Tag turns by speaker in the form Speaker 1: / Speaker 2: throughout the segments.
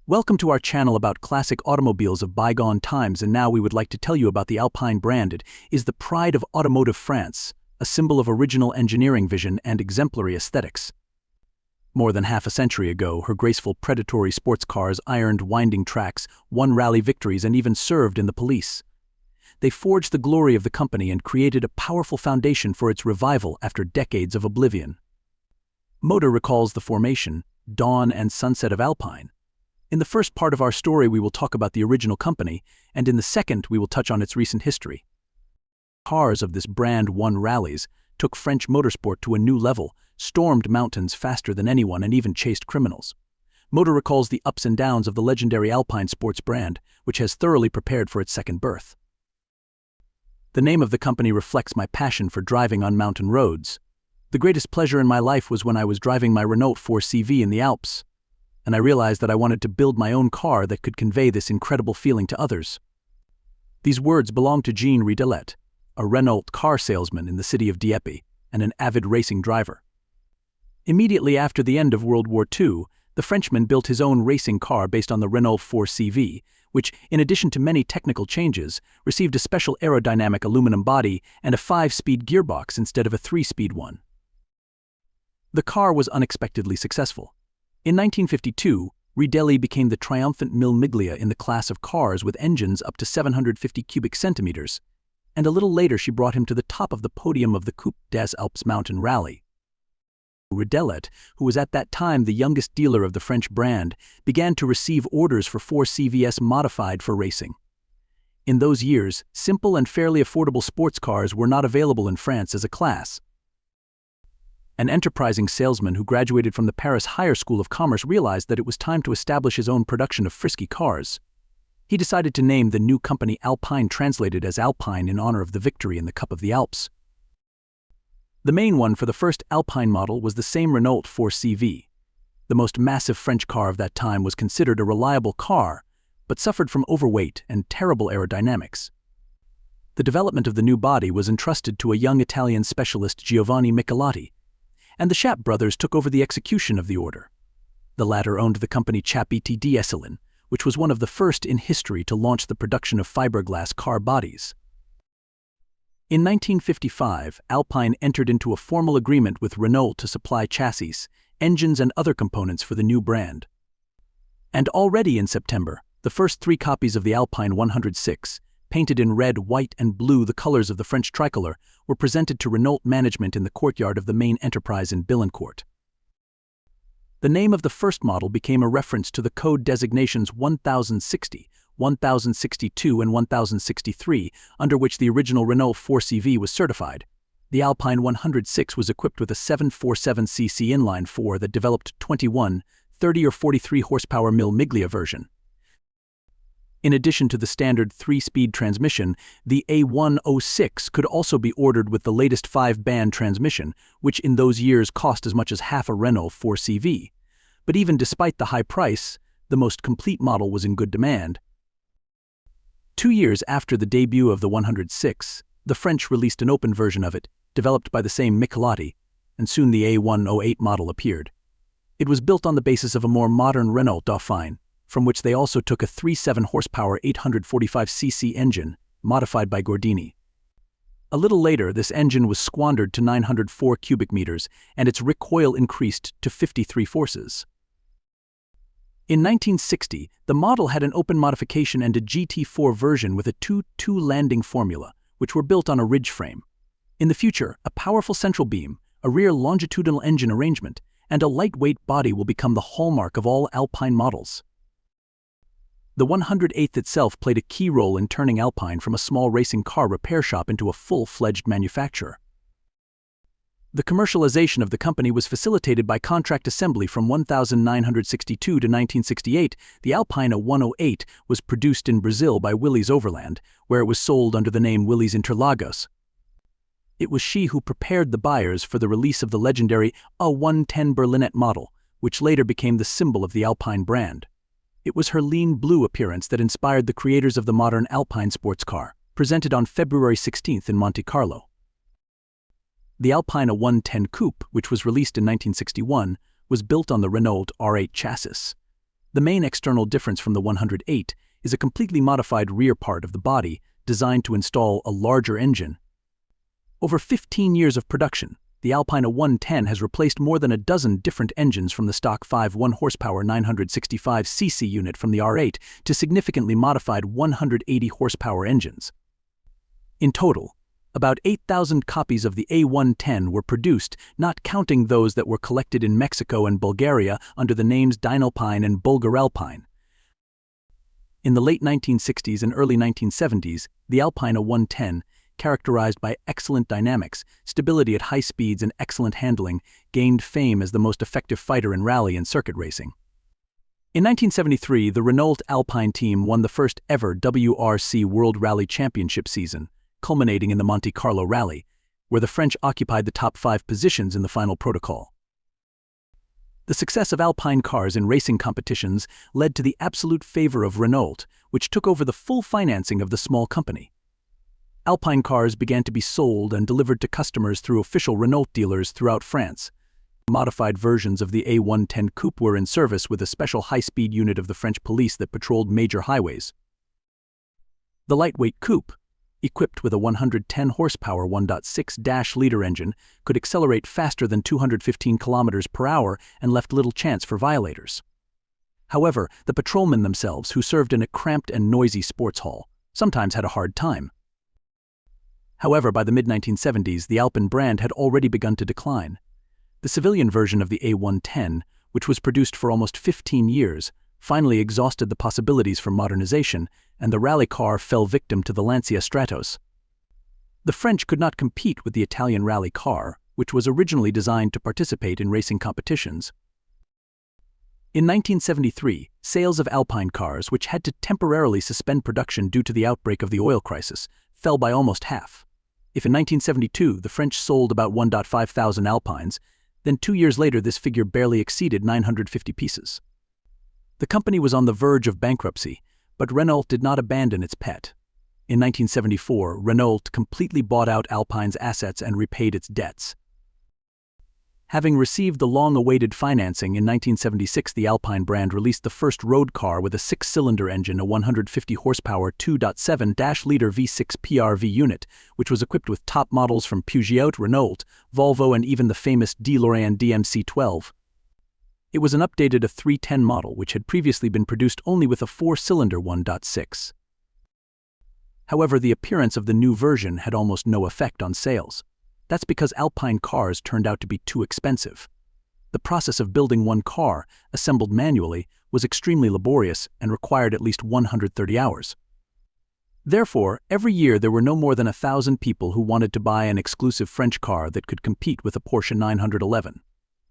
Speaker 1: Welcome to our channel about classic automobiles of bygone times, and now we would like to tell you about the Alpine brand. It is the pride of automotive France, a symbol of original engineering vision and exemplary aesthetics. More than half a century ago, her graceful predatory sports cars ironed winding tracks, won rally victories, and even served in the police. They forged the glory of the company and created a powerful foundation for its revival after decades of oblivion. Motor recalls the formation, dawn, and sunset of Alpine. In the first part of our story, we will talk about the original company, and in the second, we will touch on its recent history. Cars of this brand won rallies, took French motorsport to a new level, stormed mountains faster than anyone, and even chased criminals. Motor recalls the ups and downs of the legendary Alpine sports brand, which has thoroughly prepared for its second birth. The name of the company reflects my passion for driving on mountain roads. The greatest pleasure in my life was when I was driving my Renault 4CV in the Alps, and I realized that I wanted to build my own car that could convey this incredible feeling to others. These words belong to Jean Ridelet, a Renault car salesman in the city of Dieppe and an avid racing driver. Immediately after the end of World War II, the Frenchman built his own racing car based on the Renault 4CV, which, in addition to many technical changes, received a special aerodynamic aluminum body and a 5-speed gearbox instead of a 3-speed one. The car was unexpectedly successful. In 1952, Ridelet became the triumphant Mille Miglia in the class of cars with engines up to 750 cubic centimeters, and a little later she brought him to the top of the podium of the Coupe des Alpes mountain rally. Ridelet, who was at that time the youngest dealer of the French brand, began to receive orders for 4CVs modified for racing. In those years, simple and fairly affordable sports cars were not available in France as a class. An enterprising salesman who graduated from the Paris Higher School of Commerce realized that it was time to establish his own production of frisky cars. He decided to name the new company Alpine, translated as Alpine in honor of the victory in the Cup of the Alps. The main one for the first Alpine model was the same Renault 4CV. The most massive French car of that time was considered a reliable car, but suffered from overweight and terrible aerodynamics. The development of the new body was entrusted to a young Italian specialist, Giovanni Michelotti, and the Chap brothers took over the execution of the order. The latter owned the company Chap Etd, which was one of the first in history to launch the production of fiberglass car bodies. In 1955, Alpine entered into a formal agreement with Renault to supply chassis, engines, and other components for the new brand. And already in September, the first 3 copies of the Alpine 106, painted in red, white, and blue, the colors of the French tricolor, were presented to Renault management in the courtyard of the main enterprise in Billancourt. The name of the first model became a reference to the code designations 1060, 1062, and 1063, under which the original Renault 4CV was certified. The Alpine 106 was equipped with a 747cc inline-4 that developed 21, 30 or 43 horsepower Mille Miglia version. In addition to the standard 3-speed transmission, the A106 could also be ordered with the latest 5-band transmission, which in those years cost as much as half a Renault 4CV. But even despite the high price, the most complete model was in good demand. 2 years after the debut of the 106, the French released an open version of it, developed by the same Michelotti, and soon the A108 model appeared. It was built on the basis of a more modern Renault Dauphine, from which they also took a 3.7 horsepower 845cc engine, modified by Gordini. A little later, this engine was squandered to 904 cubic meters, and its recoil increased to 53 forces. In 1960, the model had an open modification and a GT4 version with a 2-2 landing formula, which were built on a ridge frame. In the future, a powerful central beam, a rear longitudinal engine arrangement, and a lightweight body will become the hallmark of all Alpine models. The 108 itself played a key role in turning Alpine from a small racing car repair shop into a full-fledged manufacturer. The commercialization of the company was facilitated by contract assembly from 1962 to 1968. The Alpine 108 was produced in Brazil by Willys Overland, where it was sold under the name Willys Interlagos. It was she who prepared the buyers for the release of the legendary A110 Berlinette model, which later became the symbol of the Alpine brand. It was her lean blue appearance that inspired the creators of the modern Alpine sports car, presented on February 16 in Monte Carlo. The Alpine 110 Coupe, which was released in 1961, was built on the Renault R8 chassis. The main external difference from the 108 is a completely modified rear part of the body designed to install a larger engine. Over 15 years of production, the Alpine 110 has replaced more than a dozen different engines from the stock 5 1-horsepower 965cc unit from the R8 to significantly modified 180-horsepower engines. In total, about 8,000 copies of the A110 were produced, not counting those that were collected in Mexico and Bulgaria under the names Alpine and Alpine. In the late 1960s and early 1970s, the Alpine 110, characterized by excellent dynamics, stability at high speeds and excellent handling, gained fame as the most effective fighter in rally and circuit racing. In 1973, the Renault Alpine team won the first ever WRC World Rally Championship season, culminating in the Monte Carlo Rally, where the French occupied the top 5 positions in the final protocol. The success of Alpine cars in racing competitions led to the absolute favor of Renault, which took over the full financing of the small company. Alpine cars began to be sold and delivered to customers through official Renault dealers throughout France. Modified versions of the A110 Coupe were in service with a special high-speed unit of the French police that patrolled major highways. The lightweight coupe, equipped with a 110-horsepower 1.6-liter engine, could accelerate faster than 215 kilometers per hour and left little chance for violators. However, the patrolmen themselves, who served in a cramped and noisy sports hall, sometimes had a hard time. However, by the mid-1970s, the Alpine brand had already begun to decline. The civilian version of the A110, which was produced for almost 15 years, finally exhausted the possibilities for modernization, and the rally car fell victim to the Lancia Stratos. The French could not compete with the Italian rally car, which was originally designed to participate in racing competitions. In 1973, sales of Alpine cars, which had to temporarily suspend production due to the outbreak of the oil crisis, fell by almost half. If in 1972 the French sold about 1,500 Alpines, then 2 years later this figure barely exceeded 950 pieces. The company was on the verge of bankruptcy, but Renault did not abandon its pet. In 1974, Renault completely bought out Alpine's assets and repaid its debts. Having received the long-awaited financing in 1976, the Alpine brand released the first road car with a 6-cylinder engine, a 150-horsepower 2.7-liter V6 PRV unit, which was equipped with top models from Peugeot, Renault, Volvo, and even the famous DeLorean DMC-12. It was an updated 310 model, which had previously been produced only with a 4-cylinder 1.6. However, the appearance of the new version had almost no effect on sales. That's because Alpine cars turned out to be too expensive. The process of building one car, assembled manually, was extremely laborious and required at least 130 hours. Therefore, every year there were no more than 1,000 people who wanted to buy an exclusive French car that could compete with a Porsche 911.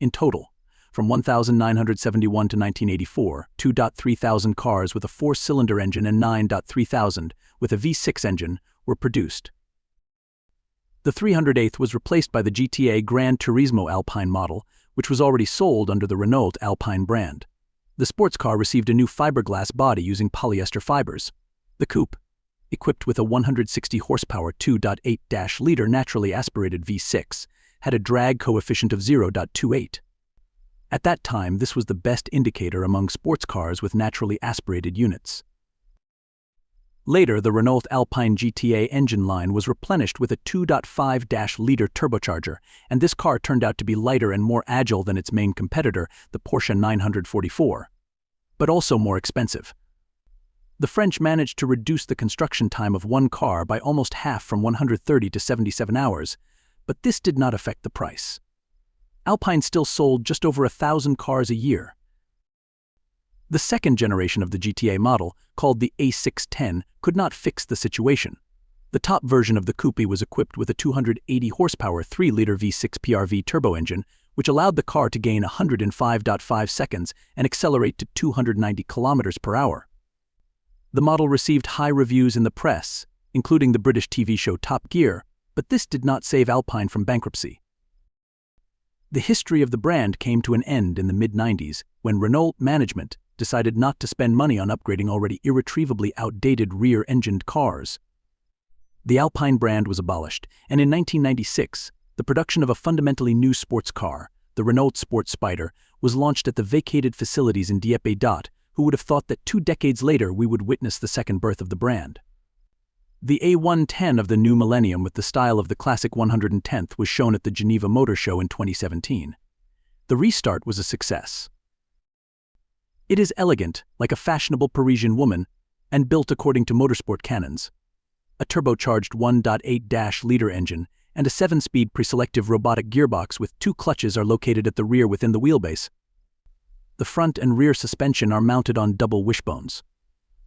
Speaker 1: In total, from 1971 to 1984, 2,300 cars with a 4-cylinder engine and 9,300 with a V6 engine were produced. The 308th was replaced by the GTA Gran Turismo Alpine model, which was already sold under the Renault Alpine brand. The sports car received a new fiberglass body using polyester fibers. The coupe, equipped with a 160-horsepower 2.8-liter naturally aspirated V6, had a drag coefficient of 0.28. At that time, this was the best indicator among sports cars with naturally aspirated units. Later, the Renault Alpine GTA engine line was replenished with a 2.5-liter turbocharger, and this car turned out to be lighter and more agile than its main competitor, the Porsche 944, but also more expensive. The French managed to reduce the construction time of one car by almost half, from 130 to 77 hours, but this did not affect the price. Alpine still sold just over 1,000 cars a year. The second generation of the GTA model, called the A610, could not fix the situation. The top version of the coupe was equipped with a 280-horsepower 3-liter V6 PRV turbo engine, which allowed the car to gain 105.5 seconds and accelerate to 290 kilometers per hour. The model received high reviews in the press, including the British TV show Top Gear, but this did not save Alpine from bankruptcy. The history of the brand came to an end in the mid-90s when Renault management decided not to spend money on upgrading already irretrievably outdated rear-engined cars. The Alpine brand was abolished, and in 1996, the production of a fundamentally new sports car, the Renault Sport Spider, was launched at the vacated facilities in Dieppe, Who would have thought that 2 decades later we would witness the second birth of the brand? The A110 of the new millennium with the style of the classic 110th was shown at the Geneva Motor Show in 2017. The restart was a success. It is elegant, like a fashionable Parisian woman, and built according to motorsport canons. A turbocharged 1.8-liter engine and a 7-speed preselective robotic gearbox with 2 clutches are located at the rear within the wheelbase. The front and rear suspension are mounted on double wishbones.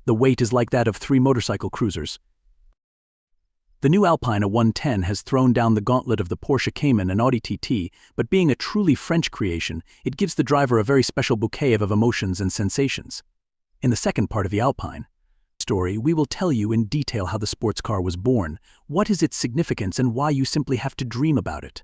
Speaker 1: The weight is like that of 3 motorcycle cruisers. The new Alpine A110 has thrown down the gauntlet of the Porsche Cayman and Audi TT, but being a truly French creation, it gives the driver a very special bouquet of emotions and sensations. In the second part of the Alpine story, we will tell you in detail how the sports car was born, what is its significance, and why you simply have to dream about it.